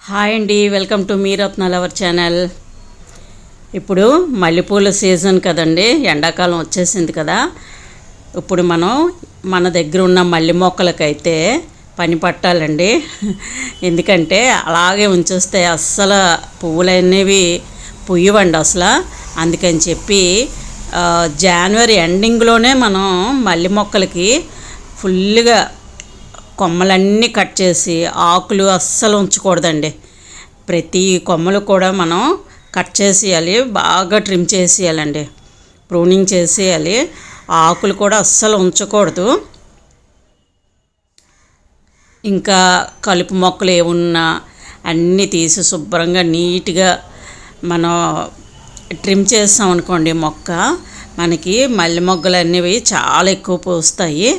Hi అండి, welcome to me రత్నాల our channel. ఇప్పుడు మల్లెపూల సీజన్ కదండి, ఎండాకాలం వచ్చేసింది కదా. ఇప్పుడు మనం మన దగ్గర ఉన్న మల్లె మొక్కలకైతే పని పట్టాలండి. ఎందుకంటే అలాగే ఉంచేస్తే అస్సలు పువ్వులు అనేవి పుయ్యవండి అసలు. అందుకని చెప్పి జనవరి ఎండింగ్లోనే మనం మల్లె మొక్కలకి ఫుల్గా కొమ్మలన్నీ కట్ చేసి ఆకులు అస్సలు ఉంచకూడదండి. ప్రతి కొమ్మలు కూడా మనం కట్ చేసేయాలి, బాగా ట్రిమ్ చేసేయాలండి, ప్రూనింగ్ చేసేయాలి. ఆకులు కూడా అస్సలు ఉంచకూడదు. ఇంకా కలుపు మొక్కలు ఏమున్నా అన్నీ తీసి శుభ్రంగా నీట్గా మనం ట్రిమ్ చేస్తాం అనుకోండి, మొక్క మనకి మల్లె మొగ్గలు అనేవి చాలా ఎక్కువ పూస్తాయి.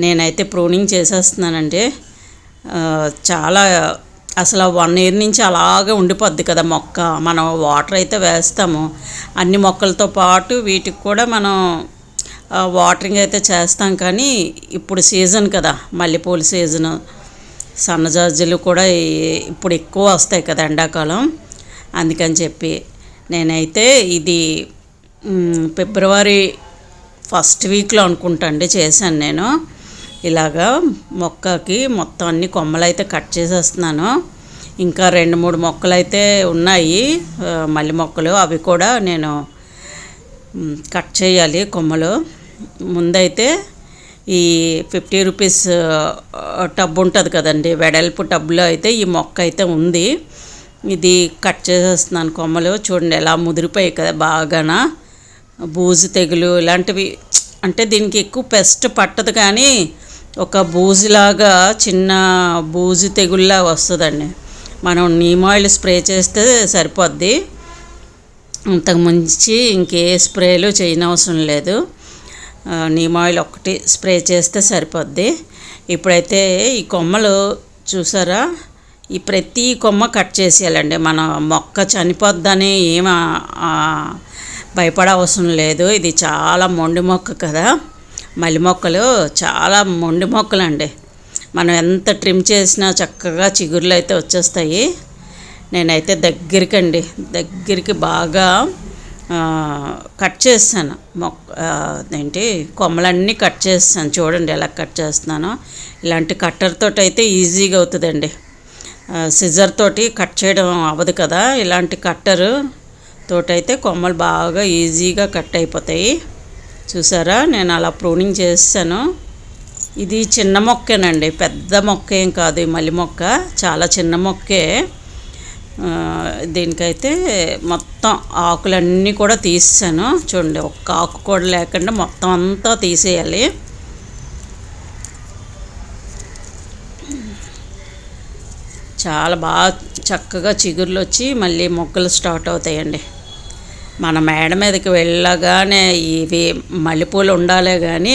నేనైతే ప్రూనింగ్ చేసేస్తున్నానండి. చాలా అసలు 1 year నుంచి అలాగే ఉండిపోద్ది కదా మొక్క. మనం వాటర్ అయితే వేస్తాము అన్ని మొక్కలతో పాటు, వీటికి కూడా మనం వాటరింగ్ అయితే చేస్తాం. కానీ ఇప్పుడు సీజన్ కదా, మల్లెపూల సీజను, సన్నజాజులు కూడా ఇప్పుడు ఎక్కువ వస్తాయి కదా ఎండాకాలం. అందుకని చెప్పి నేనైతే ఇది ఫిబ్రవరి 1st weekలో అనుకుంటా అండి చేశాను నేను. ఇలాగా మొక్కకి మొత్తం అన్ని కొమ్మలు అయితే కట్ చేసేస్తున్నాను. ఇంకా 2-3 మొక్కలు అయితే ఉన్నాయి మల్లె మొక్కలు, అవి కూడా నేను కట్ చేయాలి కొమ్మలు. ముందైతే ఈ 50 rupees టబ్ ఉంటుంది కదండి, వెడల్పు టబ్లో అయితే ఈ మొక్క అయితే ఉంది. ఇది కట్ చేసేస్తున్నాను కొమ్మలు. చూడండి ఎలా ముదిరిపోయాయి కదా బాగానా. బూజు తెగులు ఇలాంటివి, అంటే దీనికి ఎక్కువ పెస్ట్ పట్టదు కానీ ఒక బూజులాగా చిన్న బూజు తెగుల్లా వస్తుందండి. మనం నీమ్ ఆయిల్ స్ప్రే చేస్తే సరిపోద్ది, అంతకు మించి ఇంకే స్ప్రేలు చేయనవసరం లేదు. నీమ్ ఆయిల్ ఒకటి స్ప్రే చేస్తే సరిపోద్ది. ఇప్పుడైతే ఈ కొమ్మలు చూసారా, ఈ ప్రతి కొమ్మ కట్ చేసేయాలండి. మన మొక్క చనిపోద్దని ఏం భయపడవసరం లేదు. ఇది చాలా మొండి మొక్క కదా, మల్లె మొక్కలు చాలా మొండి మొక్కలు అండి. మనం ఎంత ట్రిమ్ చేసినా చక్కగా చిగుర్లు అయితే వచ్చేస్తాయి. నేనైతే దగ్గరికి బాగా కట్ చేస్తాను కొమ్మలన్నీ కట్ చేస్తాను. చూడండి ఎలా కట్ చేస్తున్నానో. ఇలాంటి కట్టర్తో అయితే ఈజీగా అవుతుందండి, సిజర్ తోటి కట్ చేయడం అవ్వదు కదా. ఇలాంటి కట్టరు తోటైతే కొమ్మలు బాగా ఈజీగా కట్ అయిపోతాయి. చూసారా, నేను అలా ప్రూనింగ్ చేస్తాను. ఇది చిన్న మొక్కేనండి, పెద్ద మొక్క ఏం కాదు. ఈ మల్లె మొక్క చాలా చిన్న మొక్కే. దీనికైతే మొత్తం ఆకులన్నీ కూడా తీసాను. చూడండి, ఒక్క ఆకు కూడా లేకుండా మొత్తం అంతా తీసేయాలి. చాలా బాగా చక్కగా చిగుర్లు వచ్చి మళ్ళీ మొక్కలు స్టార్ట్ అవుతాయండి. మన మేడ మీదకి వెళ్ళగానే ఇవి మల్లెపూలు ఉండాలే కానీ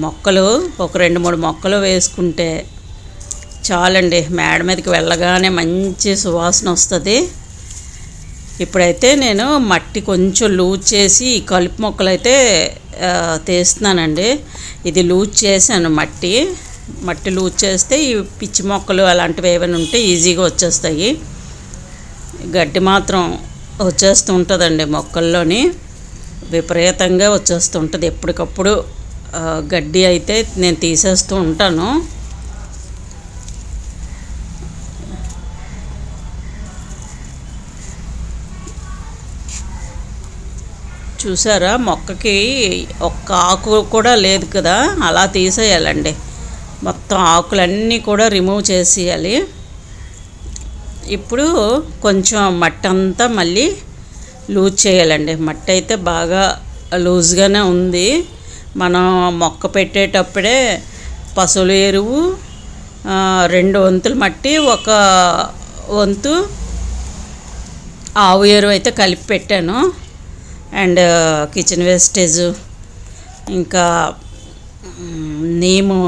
మొక్కలు ఒక 2-3 మొక్కలు వేసుకుంటే చాలండి. మేడ మీదకి వెళ్ళగానే మంచి సువాసన వస్తుంది. ఇప్పుడైతే నేను మట్టి కొంచెం లూజ్ చేసి ఈ కలుపు మొక్కలు అయితే తీస్తున్నానండి. ఇది లూజ్ చేశాను, మట్టి లూజ్ చేస్తే ఈ పిచ్చి మొక్కలు అలాంటివి ఏమైనా ఉంటే ఈజీగా వచ్చేస్తాయి. గడ్డి మాత్రం వచ్చేస్తూ ఉంటుందండి మొక్కల్లోని, విపరీతంగా వచ్చేస్తూ ఉంటుంది. ఎప్పటికప్పుడు గడ్డి అయితే నేను తీసేస్తూ ఉంటాను. చూసారా, మొక్కకి ఒక్క ఆకు కూడా లేదు కదా, అలా తీసేయాలండి. మొత్తం ఆకులన్నీ కూడా రిమూవ్ చేసేయాలి. ఇప్పుడు కొంచెం మట్టి అంతా మళ్ళీ లూజ్ చేయాలండి. మట్టి అయితే బాగా లూజ్గానే ఉంది. మనం మొక్క పెట్టేటప్పుడే పశువుల ఎరువు 2 వంతుల మట్టి, 1 వంతు ఆవు ఎరువు అయితే కలిపి పెట్టాను. అండ్ కిచెన్ వేస్టేజ్, ఇంకా నీము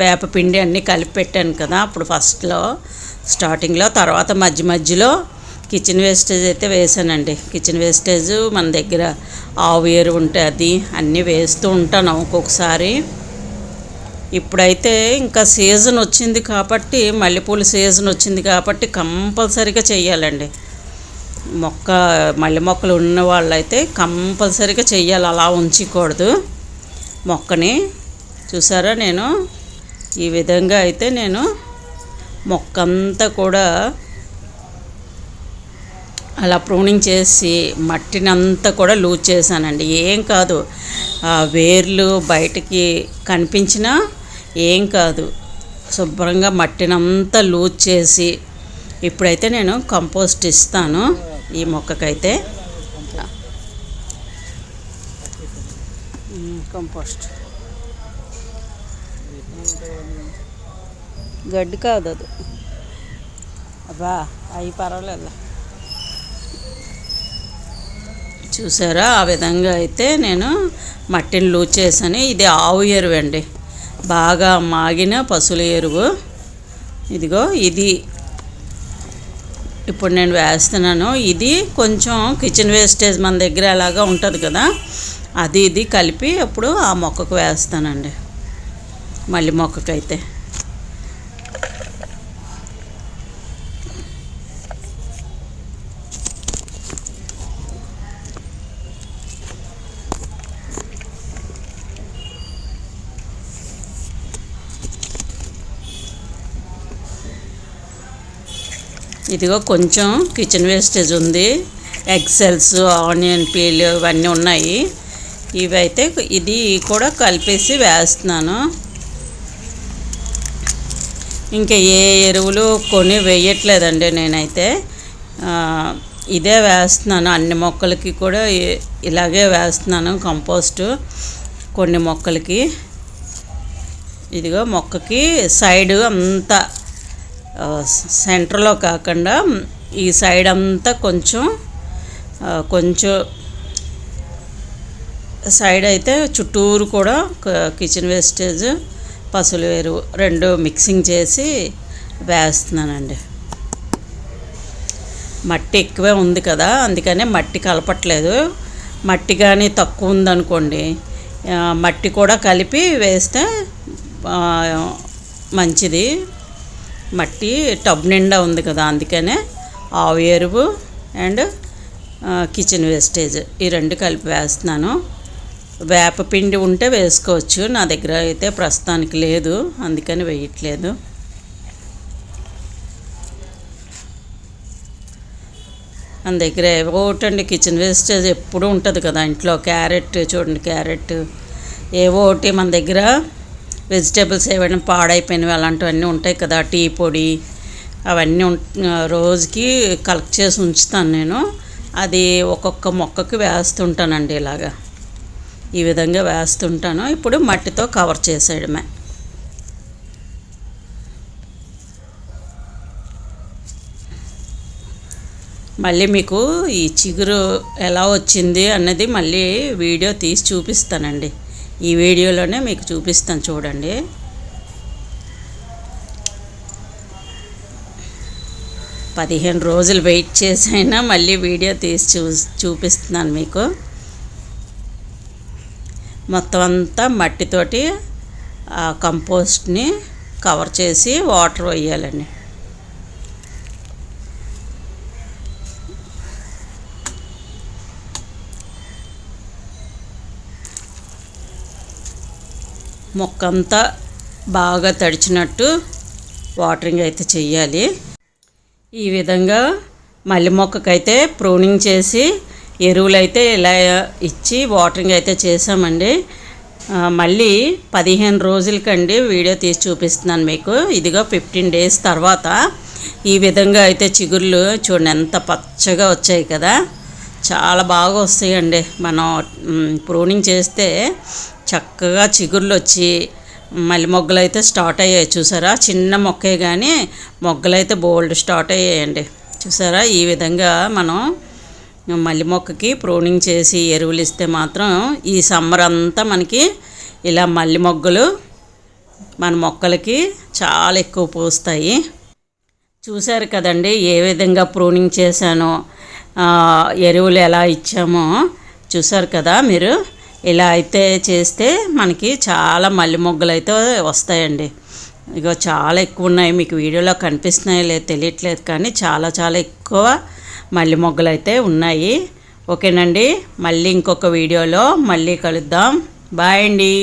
వేపపిండి అన్నీ కలిపి పెట్టాను కదా అప్పుడు స్టార్టింగ్లో. తర్వాత మధ్యలో కిచెన్ వేస్టేజ్ అయితే వేసానండి. కిచెన్ వేస్టేజ్ మన దగ్గర ఆవు ఎరువు ఉంటే అది అన్నీ వేస్తూ ఉంటాను ఒక్కొక్కసారి. ఇప్పుడైతే ఇంకా సీజన్ వచ్చింది కాబట్టి, మల్లెపూల సీజన్ వచ్చింది కాబట్టి కంపల్సరీగా చెయ్యాలండి. మల్లె మొక్కలు ఉన్న వాళ్ళైతే కంపల్సరీగా చెయ్యాలి, అలా ఉంచకూడదు మొక్కని. చూసారా, నేను ఈ విధంగా అయితే నేను మొక్కంతా కూడా అలా ప్రూనింగ్ చేసి మట్టిని అంతా కూడా లూజ్ చేశానండి. ఏం కాదు, వేర్లు బయటికి కనిపించినా ఏం కాదు, శుభ్రంగా మట్టినంతా లూజ్ చేసి ఇప్పుడైతే నేను కంపోస్ట్ ఇస్తాను ఈ మొక్కకైతే. కంపోస్ట్ గడ్డి కాదు అది, అబ్బా అవి పర్వాలేదు. చూసారా, ఆ విధంగా అయితే నేను మట్టిని లూజ్ చేశాను. ఇది ఆవు ఎరువు అండి, బాగా మాగిన పశువుల ఎరువు. ఇదిగో ఇది ఇప్పుడు నేను వేస్తున్నాను. ఇది కొంచెం కిచెన్ వేస్టేజ్ మన దగ్గర ఎలాగా ఉంటుంది కదా, ఇది కలిపి అప్పుడు ఆ మొక్కకు వేస్తానండి, మళ్ళీ మొక్కకైతే. ఇదిగో కొంచెం కిచెన్ వేస్టేజ్ ఉంది, ఎగ్సెల్స్, ఆనియన్ పీల్ ఇవన్నీ ఉన్నాయి. ఇవైతే ఇది కూడా కలిపేసి వేస్తున్నాను. ఇంకా ఏ ఎరువులు కొని వేయట్లేదండి నేనైతే, ఇదే వేస్తున్నాను. అన్ని మొక్కలకి కూడా ఇలాగే వేస్తున్నాను కంపోస్టు. కొన్ని మొక్కలకి ఇదిగో మొక్కకి సైడ్ అంతా, సెంటర్లో కాకుండా ఈ సైడ్ అంతా కొంచెం సైడ్ అయితే చుట్టూరు కూడా కిచెన్ వేస్టేజ్, పశువుల ఎరువు రెండు మిక్సింగ్ చేసి వేస్తున్నానండి. మట్టి ఎక్కువే ఉంది కదా, అందుకనే మట్టి కలపట్లేదు. మట్టి కానీ తక్కువ ఉందనుకోండి, మట్టి కూడా కలిపి వేస్తే మంచిది. మట్టి టబ్ నిండా ఉంది కదా, అందుకనే ఆవు ఎరువు అండ్ కిచెన్ వేస్టేజ్ ఈ రెండు కలిపి వేస్తున్నాను. వేపపిండి ఉంటే వేసుకోవచ్చు, నా దగ్గర అయితే ప్రస్తుతానికి లేదు, అందుకని వేయట్లేదు. మన దగ్గర ఏవోటండి కిచెన్ వేస్టేజ్ ఎప్పుడు ఉంటుంది కదా ఇంట్లో. క్యారెట్ చూడండి, క్యారెట్ ఏవోటి మన దగ్గర, వెజిటేబుల్స్ ఏవైనా పాడైపోయినవి అలాంటివన్నీ ఉంటాయి కదా, టీ పొడి అవన్నీ రోజుకి కలెక్ట్ చేసి ఉంచుతాను నేను. అది ఒక్కొక్క మొక్కకి వేస్తుంటానండి, ఇలాగా ఈ విధంగా వేస్తుంటాను. ఇప్పుడు మట్టితో కవర్ చేసేయడమే. మళ్ళీ మీకు ఈ చిగురు ఎలా వచ్చింది అన్నది మళ్ళీ వీడియో తీసి చూపిస్తానండి. ఈ వీడియోలోనే మీకు చూపిస్తాను చూడండి. పదిహేను రోజులు వెయిట్ చేసైనా మళ్ళీ వీడియో తీసి చూపిస్తున్నాను మీకు. మొత్తం అంతా మట్టితోటి ఆ కంపోస్ట్ని కవర్ చేసి వాటర్ వేయాలండి. మొక్కంతా బాగా తడిచినట్టు వాటరింగ్ అయితే చెయ్యాలి. ఈ విధంగా మల్లె మొక్కకైతే ప్రూనింగ్ చేసి ఎరువులైతే ఇలా ఇచ్చి వాటరింగ్ అయితే చేసామండి. మళ్ళీ 15 రోజులకండి వీడియో తీసి చూపిస్తున్నాను మీకు. ఇదిగో 15 డేస్ తర్వాత ఈ విధంగా అయితే చిగుర్లు చూడండి ఎంత పచ్చగా వచ్చాయి కదా, చాలా బాగా వస్తాయండి. మనం ప్రూనింగ్ చేస్తే చక్కగా చిగుర్లు వచ్చి మళ్ళీ మొగ్గలు అయితే స్టార్ట్ అయ్యాయి. చూసారా, చిన్న మొక్కే కానీ మొగ్గలు అయితే బోల్డ్ స్టార్ట్ అయ్యాయండి. చూసారా, ఈ విధంగా మనం మల్లె మొక్కకి ప్రూనింగ్ చేసి ఎరువులు ఇస్తే మాత్రం ఈ సమ్మర్ అంతా మనకి ఇలా మల్లె మొగ్గలు మన మొక్కలకి చాలా ఎక్కువ పూస్తాయి. చూసారు కదండి ఏ విధంగా ప్రూనింగ్ చేశానో, ఎరువులు ఎలా ఇచ్చామో చూసారు కదా మీరు. ఇలా అయితే చేస్తే మనకి చాలా మల్లె మొగ్గలు అయితే వస్తాయండి. ఇగో చాలా ఎక్కువ ఉన్నాయి, మీకు వీడియోలో కనిపిస్తున్నాయో లేదు తెలియట్లేదు కానీ చాలా చాలా ఎక్కువ మల్లె మొగ్గలు అయితే ఉన్నాయి. ఓకేనండి, మళ్ళీ ఇంకొక వీడియోలో మళ్ళీ కలుద్దాం. బాయ్ అండి.